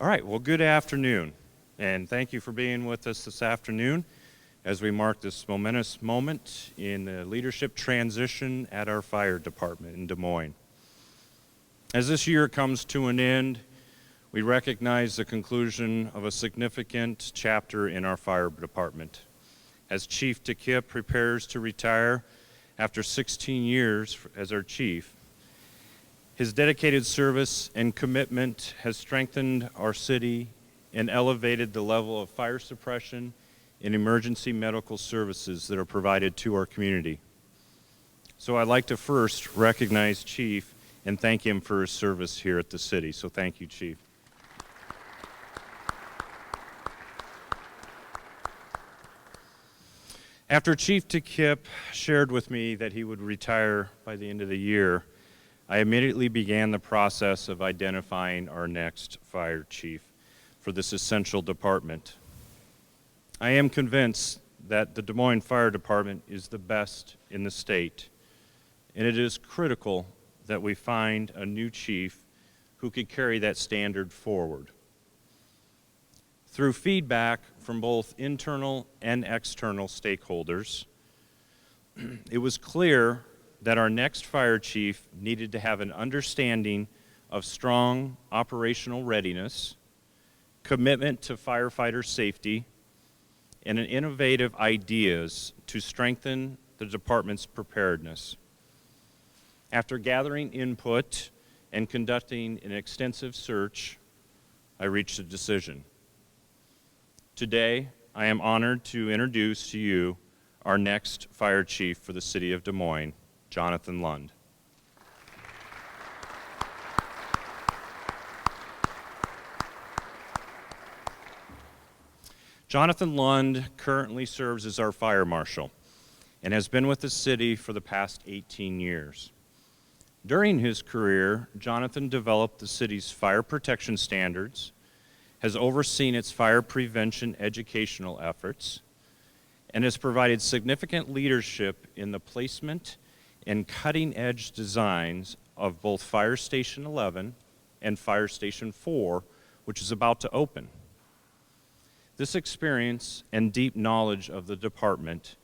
All right, well, good afternoon, and thank you for being with us this afternoon as we mark this momentous moment in the leadership transition at our fire department in Des Moines. As this year comes to an end, we recognize the conclusion of a significant chapter in our fire department. As Chief DeKipp prepares to retire after 16 years as our chief, his dedicated service and commitment has strengthened our city and elevated the level of fire suppression and emergency medical services that are provided to our community. So I'd like to first recognize Chief and thank him for his service here at the city. So thank you, Chief. After Chief DeKipp shared with me that he would retire by the end of the year, I immediately began the process of identifying our next fire chief for this essential department. I am convinced that the Des Moines Fire Department is the best in the state, and it is critical that we find a new chief who could carry that standard forward. Through feedback from both internal and external stakeholders, it was clear that our next fire chief needed to have an understanding of strong operational readiness, commitment to firefighter safety, and an innovative ideas to strengthen the department's preparedness. After gathering input and conducting an extensive search, I reached a decision. Today, I am honored to introduce to you our next fire chief for the city of Des Moines, Jonathan Lund. Jonathan Lund currently serves as our fire marshal and has been with the city for the past 18 years. During his career, Jonathan developed the city's fire protection standards, has overseen its fire prevention educational efforts, and has provided significant leadership in the placement and cutting-edge designs of both Fire Station 11 and Fire Station 4, which is about to open. This experience and deep knowledge of the department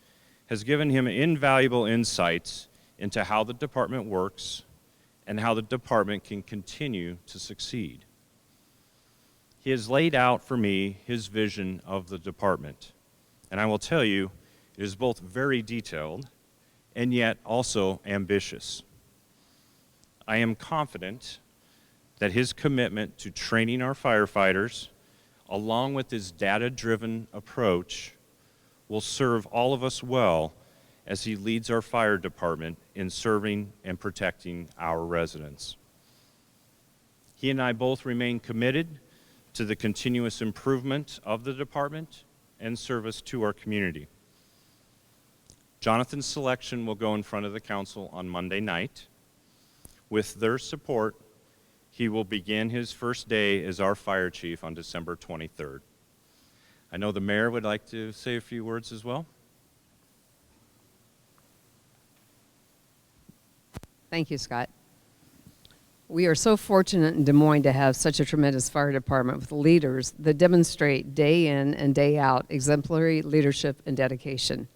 has given him invaluable insights into how the department works and how the department can continue to succeed. He has laid out for me his vision of the department, and I will tell you, it is both very detailed and yet also ambitious. I am confident that his commitment to training our firefighters, along with his data-driven approach, will serve all of us well as he leads our fire department in serving and protecting our residents. He and I both remain committed to the continuous improvement of the department and service to our community. Jonathan's selection will go in front of the council on Monday night. With their support, he will begin his first day as our fire chief on December 23rd. I know the mayor would like to say a few words as well. Thank you, Scott. We are so fortunate in Des Moines to have such a tremendous fire department with leaders that demonstrate day in and day out exemplary leadership and dedication.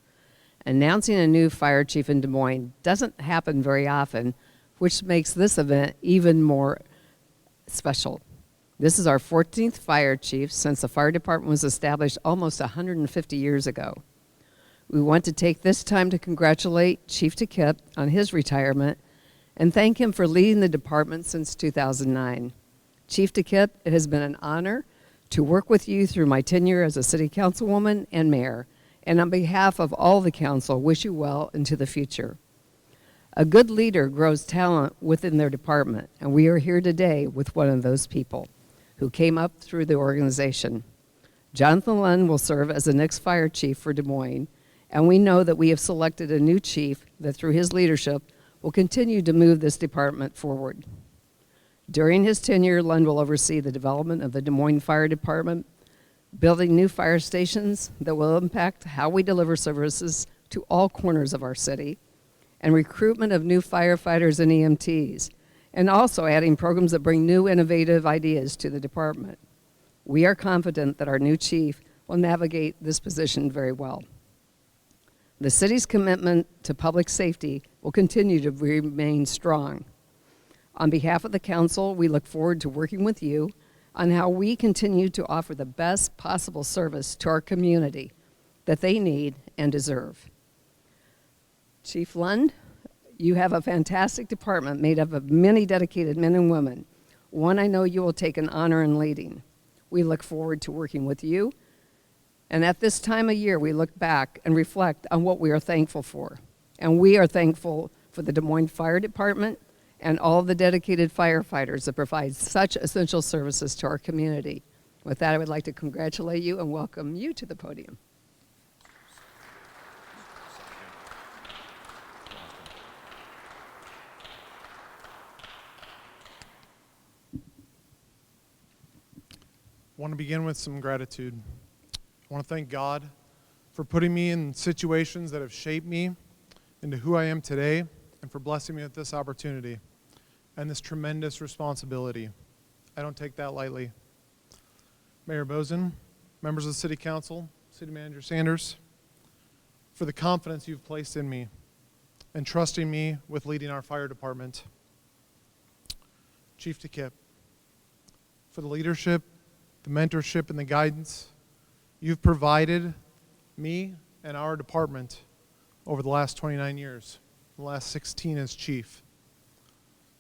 Announcing a new fire chief in Des Moines doesn't happen very often, which makes this event even more special. This is our 14th fire chief since the fire department was established almost 150 years ago. We want to take this time to congratulate Chief DeKipp on his retirement and thank him for leading the department since 2009. Chief DeKipp, it has been an honor to work with you through my tenure as a city councilwoman and mayor, and on behalf of all the council, wish you well into the future. A good leader grows talent within their department, and we are here today with one of those people who came up through the organization. Jonathan Lund will serve as the next fire chief for Des Moines, and we know that we have selected a new chief that through his leadership will continue to move this department forward. During his tenure, Lund will oversee the development of the Des Moines Fire Department, building new fire stations that will impact how we deliver services to all corners of our city, and recruitment of new firefighters and EMTs, and also adding programs that bring new innovative ideas to the department. We are confident that our new chief will navigate this position very well. The city's commitment to public safety will continue to remain strong. On behalf of the council, we look forward to working with you on how we continue to offer the best possible service to our community that they need and deserve. Chief Lund, you have a fantastic department made up of many dedicated men and women, one I know you will take an honor in leading. We look forward to working with you, and at this time of year, we look back and reflect on what we are thankful for. And we are thankful for the Des Moines Fire Department and all the dedicated firefighters that provide such essential services to our community. With that, I would like to congratulate you and welcome you to the podium. I want to begin with some gratitude. I want to thank God for putting me in situations that have shaped me into who I am today, and for blessing me with this opportunity and this tremendous responsibility. I don't take that lightly. Mayor Bozen, members of the City Council, City Manager Sanders, for the confidence you've placed in me and trusting me with leading our fire department. Chief DeKipp, for the leadership, the mentorship, and the guidance you've provided me and our department over the last 29 years, the last 16 as chief.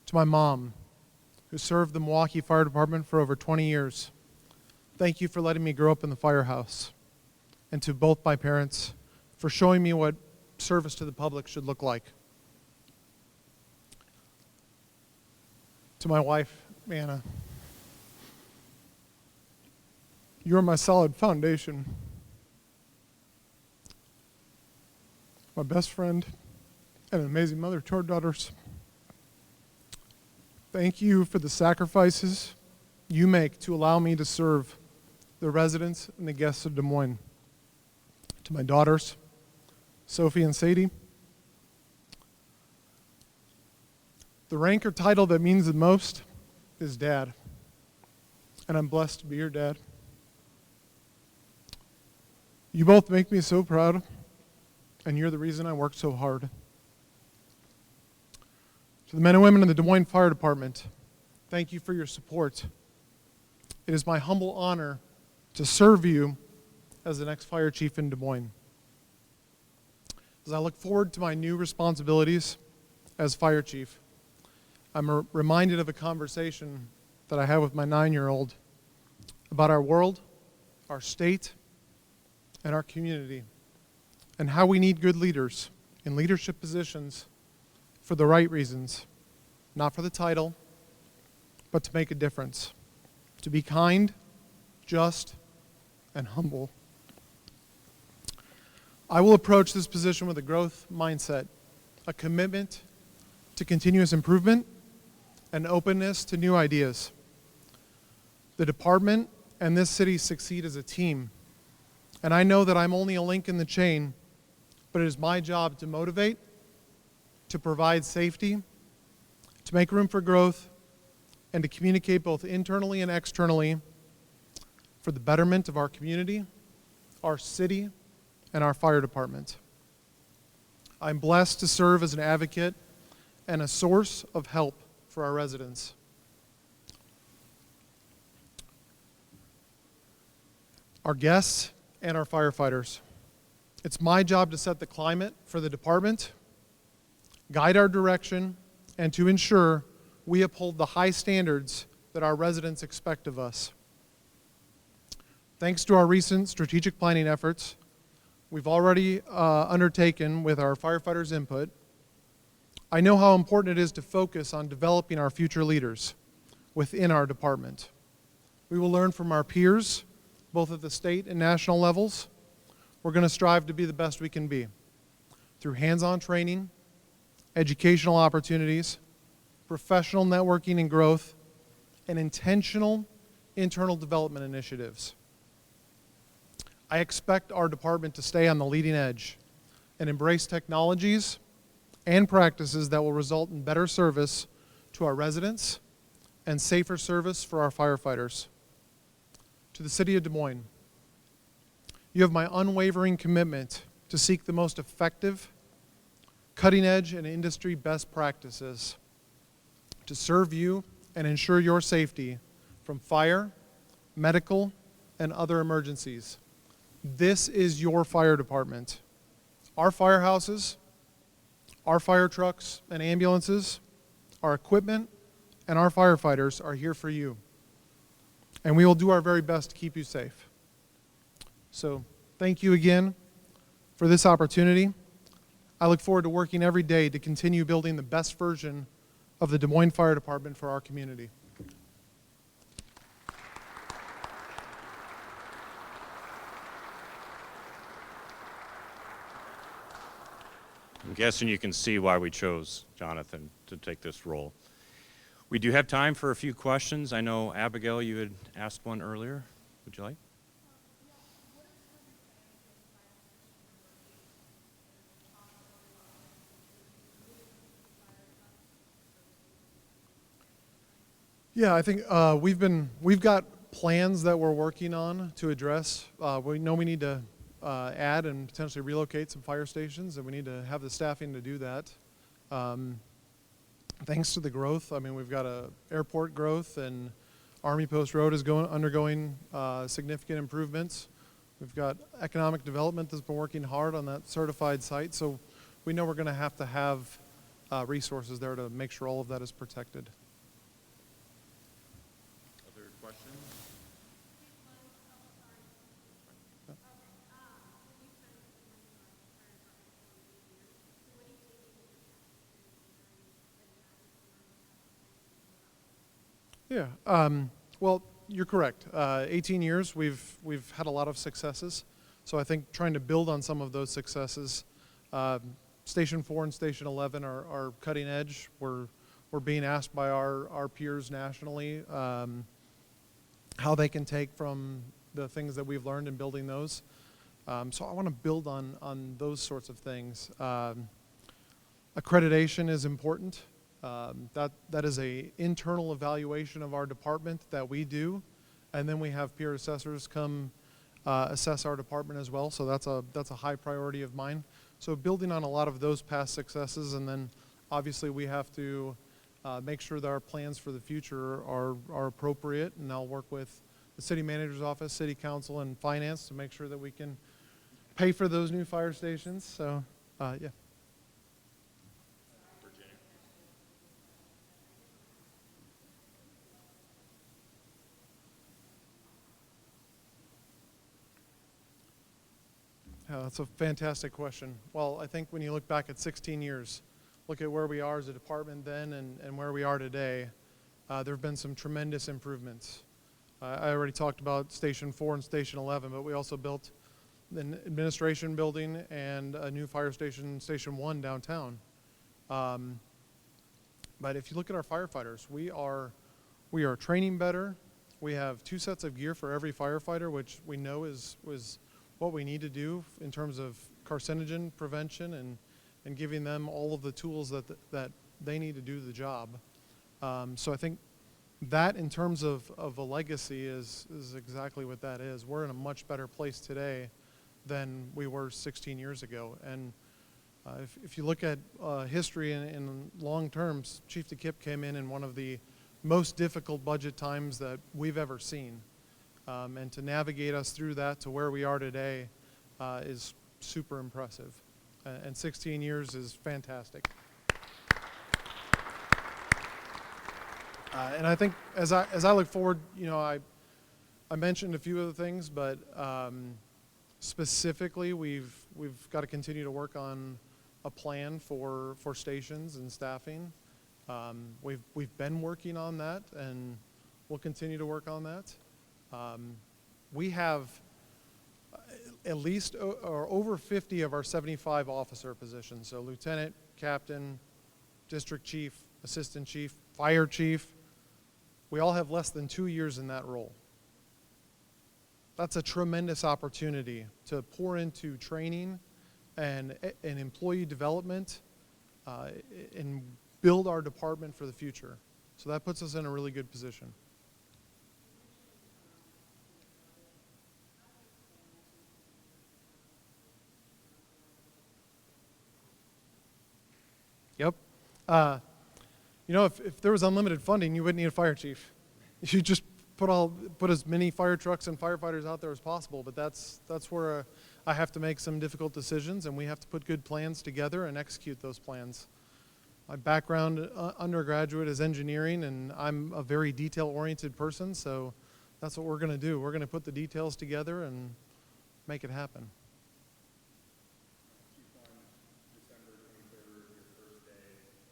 To my mom, who served the Milwaukee Fire Department for over 20 years, thank you for letting me grow up in the firehouse. And to both my parents, for showing me what service to the public should look like. To my wife, Anna, you are my solid foundation, my best friend, and an amazing mother to our daughters. Thank you for the sacrifices you make to allow me to serve the residents and the guests of Des Moines. To my daughters, Sophie and Sadie, the rank or title that means the most is Dad, and I'm blessed to be your dad. You both make me so proud, and you're the reason I work so hard. To the men and women in the Des Moines Fire Department, thank you for your support. It is my humble honor to serve you as the next fire chief in Des Moines. As I look forward to my new responsibilities as fire chief, I'm reminded of a conversation that I had with my 9-year-old about our world, our state, and our community, and how we need good leaders in leadership positions for the right reasons, not for the title, but to make a difference, to be kind, just, and humble. I will approach this position with a growth mindset, a commitment to continuous improvement, and openness to new ideas. The department and this city succeed as a team, and I know that I'm only a link in the chain, but it is my job to motivate, to provide safety, to make room for growth, and to communicate both internally and externally for the betterment of our community, our city, and our fire department. I'm blessed to serve as an advocate and a source of help for our residents. Our guests and our firefighters. It's my job to set the climate for the department, guide our direction, and to ensure we uphold the high standards that our residents expect of us. Thanks to our recent strategic planning efforts we've already undertaken with our firefighters' input, I know how important it is to focus on developing our future leaders within our department. We will learn from our peers, both at the state and national levels. We're going to strive to be the best we can be through hands-on training, educational opportunities, professional networking and growth, and intentional internal development initiatives. I expect our department to stay on the leading edge and embrace technologies and practices that will result in better service to our residents and safer service for our firefighters. To the City of Des Moines, you have my unwavering commitment to seek the most effective, cutting-edge, and industry best practices to serve you and ensure your safety from fire, medical, and other emergencies. This is your fire department. Our firehouses, our fire trucks and ambulances, our equipment, and our firefighters are here for you. And we will do our very best to keep you safe. So thank you again for this opportunity. I look forward to working every day to continue building the best version of the Des Moines Fire Department for our community. I'm guessing you can see why we chose Jonathan to take this role. We do have time for a few questions. I know, Abigail, you had asked one earlier. Would you like? Yeah, I think we've got plans that we're working on to address. We know we need to add and potentially relocate some fire stations, and we need to have the staffing to do that. Thanks to the growth, I mean, we've got a airport growth, and Army Post Road is undergoing significant improvements. We've got economic development that's been working hard on that certified site, so we know we're going to have resources there to make sure all of that is protected. Other questions? Yeah, well, you're correct. 18 years, we've had a lot of successes. So I think trying to build on some of those successes, Station 4 and Station 11 are cutting edge. We're being asked by our peers nationally how they can take from the things that we've learned in building those. So I want to build on those sorts of things. Accreditation is important. That is an internal evaluation of our department that we do, and then we have peer assessors come assess our department as well. So that's a high priority of mine. So building on a lot of those past successes, and then obviously we have to make sure that our plans for the future are appropriate, and I'll work with the city manager's office, city council, and finance to make sure that we can pay for those new fire stations. So yeah. Yeah, that's a fantastic question. Well, I think when you look back at 16 years, look at where we are as a department then and where we are today, there have been some tremendous improvements. I already talked about Station 4 and Station 11, but we also built an administration building and a new fire station, Station 1 downtown. But if you look at our firefighters, we are training better. We have 2 sets of gear for every firefighter, which we know was what we need to do in terms of carcinogen prevention and giving them all of the tools that they need to do the job. So I think that in terms of a legacy is exactly what that is. We're in a much better place today than we were 16 years ago. And if you look at history in long terms, Chief DeKipp came in one of the most difficult budget times that we've ever seen. And to navigate us through that to where we are today is super impressive. And 16 years is fantastic. And I think as I look forward, you know, I mentioned a few of the things, but specifically we've got to continue to work on a plan for stations and staffing. We've been working on that, and we'll continue to work on that. We have at least or over 50 of our 75 officer positions. So lieutenant, captain, district chief, assistant chief, fire chief. We all have less than 2 years in that role. That's a tremendous opportunity to pour into training and employee development and build our department for the future. So that puts us in a really good position. Yep. If there was unlimited funding, you wouldn't need a fire chief. You just put as many fire trucks and firefighters out there as possible. But that's where I have to make some difficult decisions, and we have to put good plans together and execute those plans. My background undergraduate is engineering, and I'm a very detail-oriented person, so that's what we're going to do. We're going to put the details together and make it happen. December 23rd, your first day,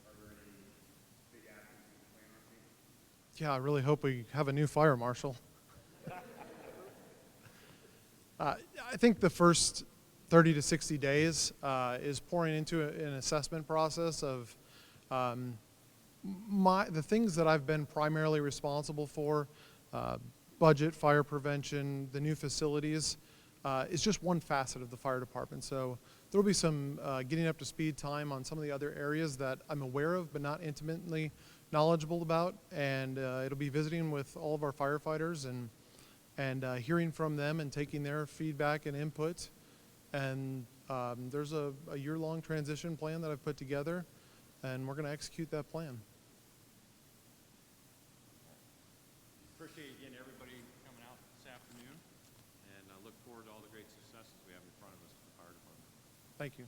are there any big actions you plan on taking? Yeah, I really hope we have a new fire marshal. I think the first 30 to 60 days is pouring into an assessment process of the things that I've been primarily responsible for, budget, fire prevention, the new facilities, is just one facet of the fire department. So there will be some getting up to speed time on some of the other areas that I'm aware of but not intimately knowledgeable about, and it'll be visiting with all of our firefighters and hearing from them and taking their feedback and input. And there's a year-long transition plan that I've put together, and we're going to execute that plan. Appreciate, again, everybody coming out this afternoon, and I look forward to all the great successes we have in front of us for the fire department. Thank you.